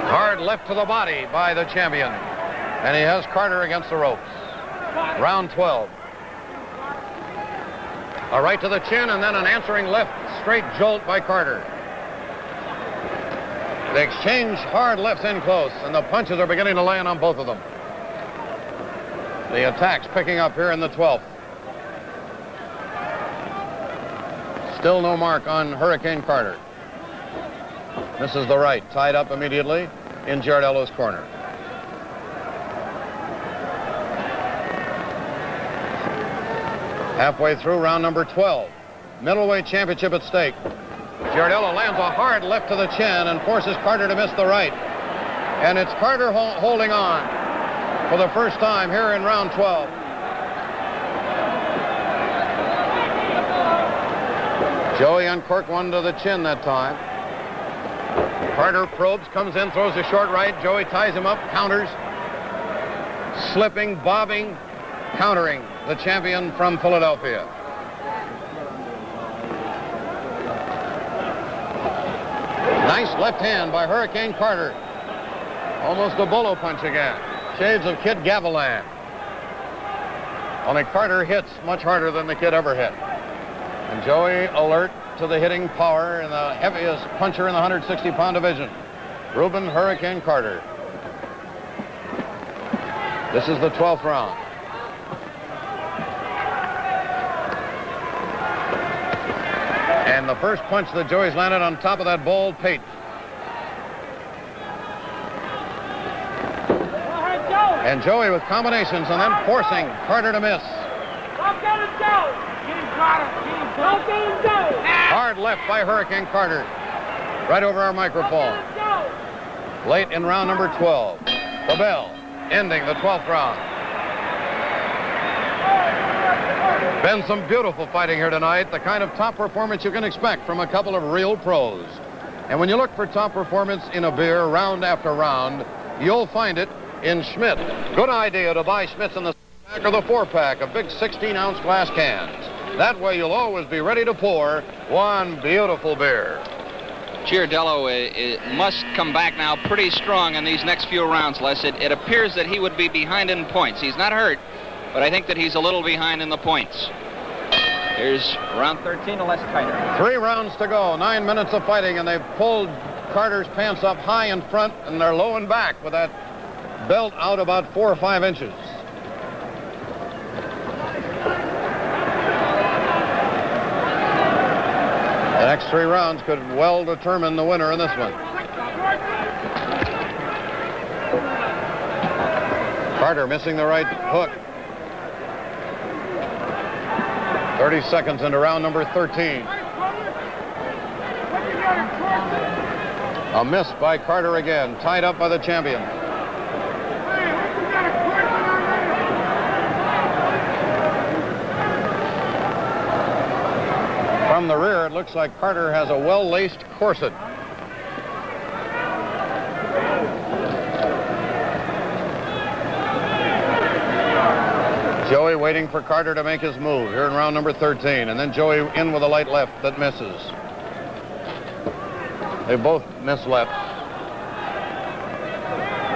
Hard left to the body by the champion. And he has Carter against the ropes. Round 12. A right to the chin and then an answering left straight jolt by Carter. They exchange hard lefts in close, and the punches are beginning to land on both of them. The attacks picking up here in the 12th. Still no mark on Hurricane Carter. Misses the right, tied up immediately in Giardello's corner. Halfway through round number 12. Middleweight championship at stake. Giardello lands a hard left to the chin and forces Carter to miss the right. And it's Carter holding on for the first time here in round 12. Joey uncorked one to the chin that time. Carter probes, comes in, throws a short right. Joey ties him up, counters. Slipping, bobbing, countering the champion from Philadelphia. Nice left hand by Hurricane Carter. Almost a bolo punch again. Shades of Kid Gavilan. Only Carter hits much harder than the kid ever hit. And Joey alert to the hitting power and the heaviest puncher in the 160-pound division. Rubin Hurricane Carter. This is the 12th round. And the first punch that Joey's landed on top of that bald pate. And Joey with combinations and then forcing Carter to miss. Don't get him down. Get him, Carter. Don't get him down. Hard left by Hurricane Carter. Right over our microphone. Late in round number 12. The bell ending the 12th round. Been some beautiful fighting here tonight. The kind of top performance you can expect from a couple of real pros. And when you look for top performance in a beer round after round, you'll find it in Schmidt. Good idea to buy Schmidt's in the pack or the 4-pack of big 16-ounce glass cans. That way you'll always be ready to pour one beautiful beer. Giardello must come back now pretty strong in these next few rounds, Les. It appears that he would be behind in points. He's not hurt, but I think that he's a little behind in the points. Here's round 13, a less tighter. 3 rounds to go, 9 minutes of fighting, and they've pulled Carter's pants up high in front, and they're low in back with that belt out about 4 or 5 inches. The next 3 rounds could well determine the winner in this one. Carter missing the right hook. 30 seconds into round number 13. A miss by Carter again, tied up by the champion. From the rear, it looks like Carter has a well-laced corset. Joey waiting for Carter to make his move here in round number 13. And then Joey in with a light left that misses. They both miss left.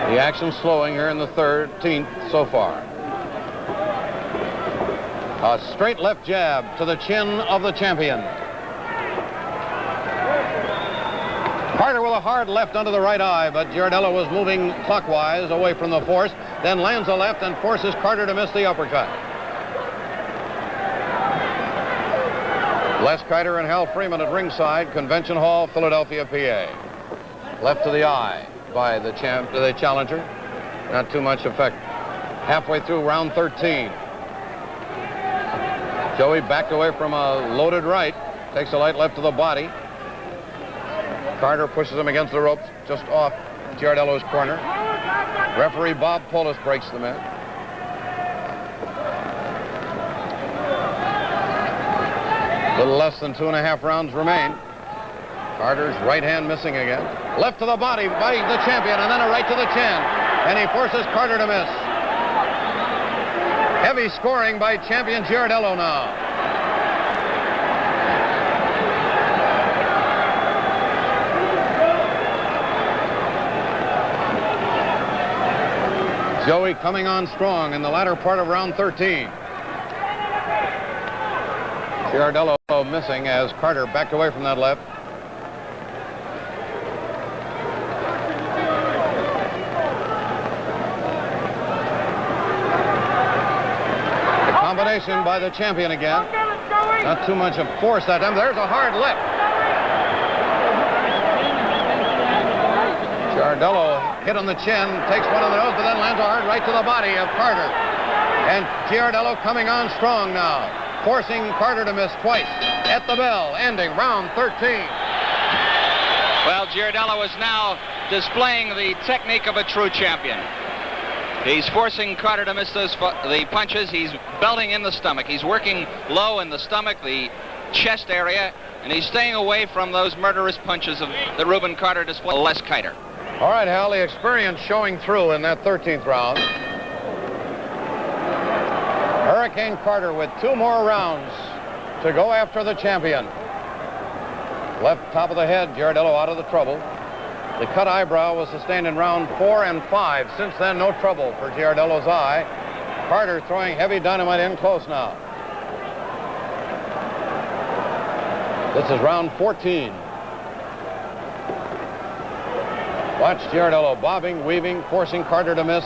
The action slowing here in the 13th so far. A straight left jab to the chin of the champion. Carter with a hard left under the right eye, but Giardello was moving clockwise away from the force, then lands a left and forces Carter to miss the uppercut. Les Carter and Hal Freeman at ringside, Convention Hall, Philadelphia, PA. Left to the eye by the challenger. Not too much effect. Halfway through round 13. Joey backed away from a loaded right, takes a light left to the body. Carter pushes him against the ropes just off Giardello's corner. Referee Bob Polis breaks the match. A little less than 2.5 rounds remain. Carter's right hand missing again. Left to the body by the champion, and then a right to the chin. And he forces Carter to miss. Heavy scoring by champion Giardello now. Joey coming on strong in the latter part of round 13. Giardello Missing as Carter backed away from that left. The combination by the champion again. Not too much of force that time. There's a hard left. Giardello hit on the chin, takes one on the nose, but then lands a hard right to the body of Carter. And Giardello coming on strong now, forcing Carter to miss twice at the bell, ending round 13. Well, Giardello is now displaying the technique of a true champion. He's forcing Carter to miss the punches. He's belting in the stomach. He's working low in the stomach, the chest area, and he's staying away from those murderous punches of the Rubin Carter display. Les Kiter. All right, Hal, the experience showing through in that 13th round. Hurricane Carter with 2 more rounds to go after the champion. Left top of the head, Giardello out of the trouble. The cut eyebrow was sustained in round 4 and 5. Since then, no trouble for Giardello's eye. Carter throwing heavy dynamite in close now. This is round 14. Watch Giardello bobbing, weaving, forcing Carter to miss.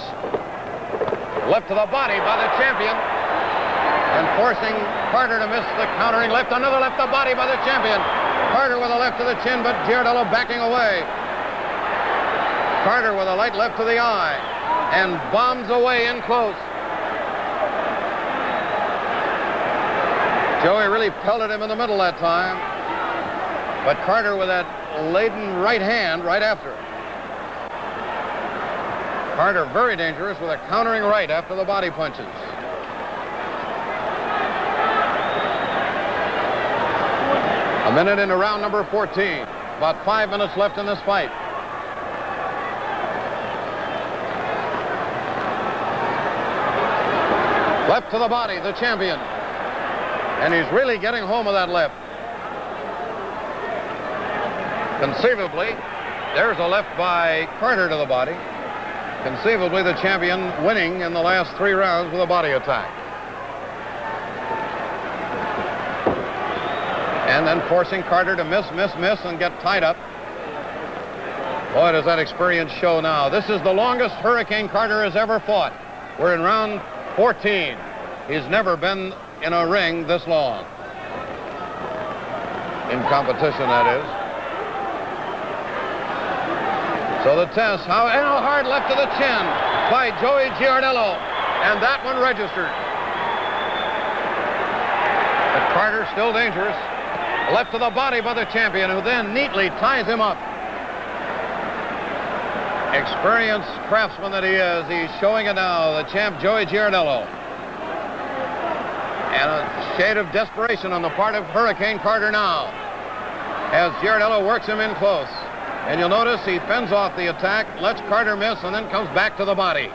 Left to the body by the champion. And forcing Carter to miss the countering left. Another left to the body by the champion. Carter with a left to the chin, but Giardello backing away. Carter with a light left to the eye. And bombs away in close. Joey really pelted him in the middle that time. But Carter with that laden right hand right after. Carter very dangerous with a countering right after the body punches. A minute into round number 14. About 5 minutes left in this fight. Left to the body, the champion. And he's really getting home with that left. Conceivably, there's a left by Carter to the body. Conceivably, the champion winning in the last 3 rounds with a body attack. And then forcing Carter to miss, and get tied up. Boy, does that experience show now. This is the longest Hurricane Carter has ever fought. We're in round 14. He's never been in a ring this long. In competition, that is. So the test, and a hard left to the chin by Joey Giardello. And that one registered. But Carter still dangerous. Left to the body by the champion, who then neatly ties him up. Experienced craftsman that he is, he's showing it now, the champ Joey Giardello. And a shade of desperation on the part of Hurricane Carter now, as Giardello works him in close. And you'll notice he fends off the attack, lets Carter miss, and then comes back to the body.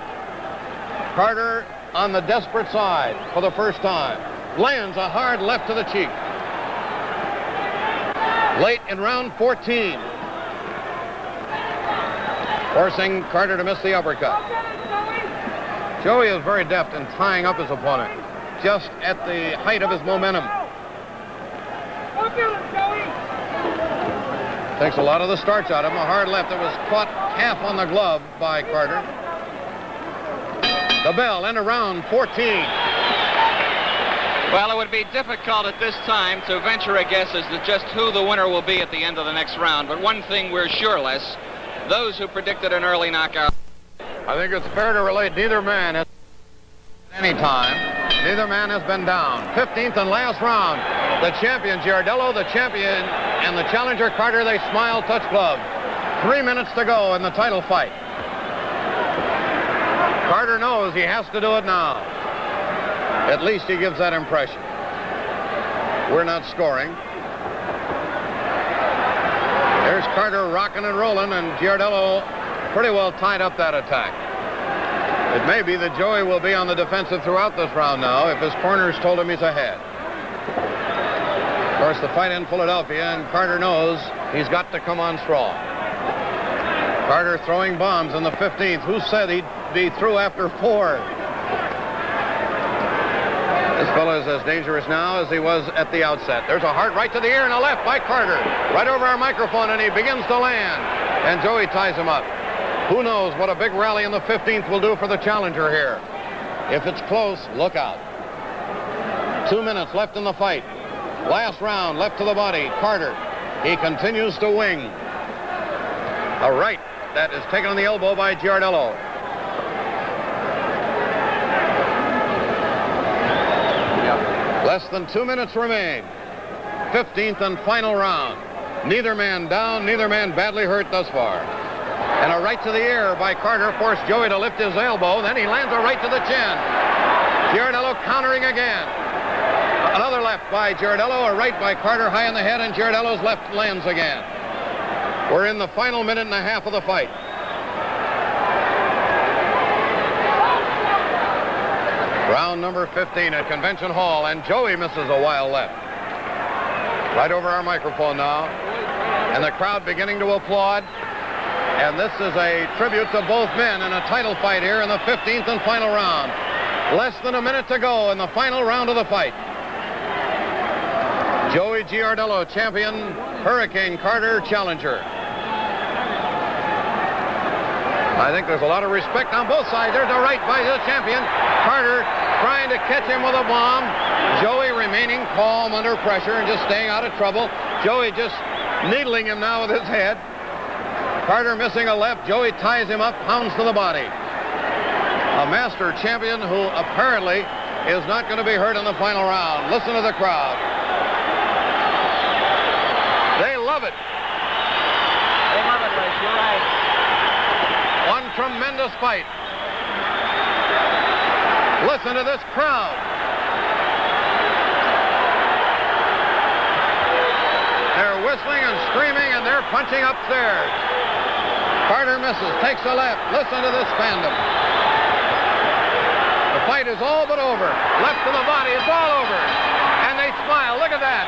Carter on the desperate side for the first time. Lands a hard left to the cheek. Late in round 14. Forcing Carter to miss the uppercut. Joey is very deft in tying up his opponent, just at the height of his momentum. Takes a lot of the starch out of him. A hard left that was caught half on the glove by Carter. The bell, end of round 14. Well, it would be difficult at this time to venture a guess as to just who the winner will be at the end of the next round. But one thing we're sure, Les, those who predicted an early knockout. I think it's fair to relate neither man has at any time. Neither man has been down. 15th and last round. The champion Giardello, the champion and the challenger Carter, they smile, touch glove. 3 minutes to go in the title fight. Carter knows he has to do it now. At least he gives that impression. We're not scoring. There's Carter rocking and rolling, and Giardello pretty well tied up that attack. It may be that Joey will be on the defensive throughout this round now if his corners told him he's ahead. Of course, the fight in Philadelphia, and Carter knows he's got to come on strong. Carter throwing bombs in the 15th. Who said he'd be through after 4? This fellow is as dangerous now as he was at the outset. There's a hard right to the ear and a left by Carter. Right over our microphone, and he begins to land. And Joey ties him up. Who knows what a big rally in the 15th will do for the challenger here. If it's close, look out. 2 minutes left in the fight. Last round, left to the body. Carter, he continues to wing. A right that is taken on the elbow by Giardello. Less than 2 minutes remain. 15th and final round. Neither man down, neither man badly hurt thus far. And a right to the ear by Carter forced Joey to lift his elbow. Then he lands a right to the chin. Giardello countering again. Another left by Giardello, a right by Carter high in the head, and Giardello's left lands again. We're in the final minute and a half of the fight. Round number 15 at Convention Hall, and Joey misses a wild left. Right over our microphone now, and the crowd beginning to applaud. And this is a tribute to both men in a title fight here in the 15th and final round. Less than a minute to go in the final round of the fight. Joey Giardello, champion. Hurricane Carter, challenger. I think there's a lot of respect on both sides. There's a right by the champion. Carter trying to catch him with a bomb. Joey remaining calm under pressure and just staying out of trouble. Joey just needling him now with his head. Carter missing a left. Joey ties him up, pounds to the body. A master champion who apparently is not going to be hurt in the final round. Listen to the crowd. They love it. They love it, Rich. You're right. One tremendous fight. Listen to this crowd. They're whistling and screaming, and they're punching upstairs. Carter misses, takes a left. Listen to this fandom. The fight is all but over. Left to the body, it's all over. And they smile, look at that.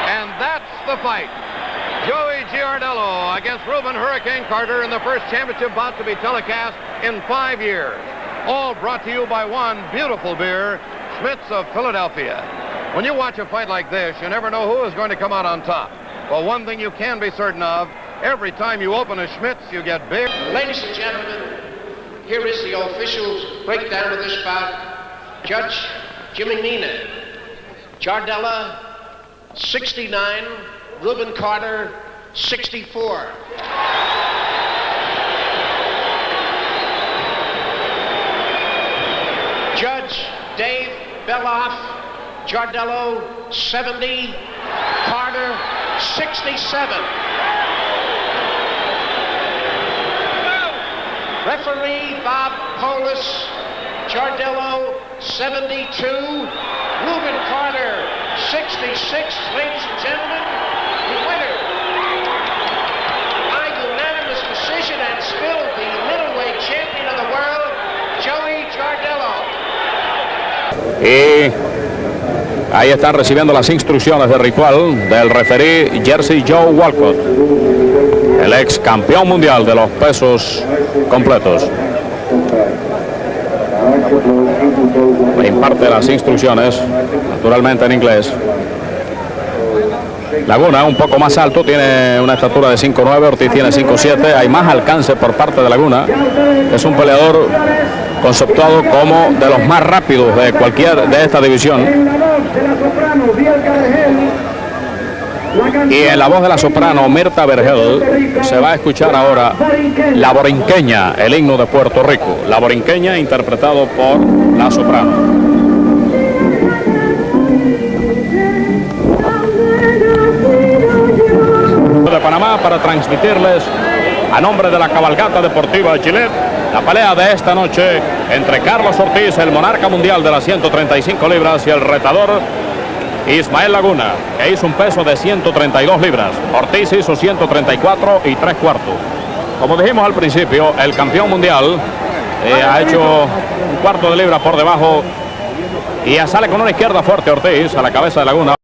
And that's the fight. Joey Giardello against Rubin Hurricane Carter in the first championship bout to be telecast in 5 years. All brought to you by one beautiful beer, Schmitz of Philadelphia. When you watch a fight like this, you never know who is going to come out on top. Well, one thing you can be certain of, every time you open a Schmitz, you get big. Ladies and gentlemen, here is the official breakdown of this bout. Judge Jimmy Nina. Giardello, 69. Rubin Carter, 64. Judge Dave Beloff, Giardello, 70. Carter, 67. Referee Bob Polis, Giardello, 72. Rubin Carter, 66. Ladies and gentlemen, the winner by unanimous decision and still the middleweight champion of the world, Joey Giardello. Y ahí están recibiendo las instrucciones de ritual del referí Jersey Joe Walcott, el ex campeón mundial de los pesos completos. Le imparte las instrucciones, naturalmente en inglés. Laguna un poco más alto, tiene una estatura de 5'9", Ortiz tiene 5'7", hay más alcance por parte de Laguna. Es un peleador conceptuado como de los más rápidos de cualquier de esta división. Y en la voz de la soprano Mirta Vergel se va a escuchar ahora La Borinqueña, el himno de Puerto Rico. La Borinqueña interpretado por la soprano. De Panamá para transmitirles a nombre de la cabalgata deportiva Gillette la pelea de esta noche entre Carlos Ortiz, el monarca mundial de las 135 libras, y el retador Ismael Laguna, que hizo un peso de 132 libras. Ortiz hizo 134 y 3/4. Como dijimos al principio, el campeón mundial ha hecho un cuarto de libra por debajo y sale con una izquierda fuerte Ortiz a la cabeza de Laguna.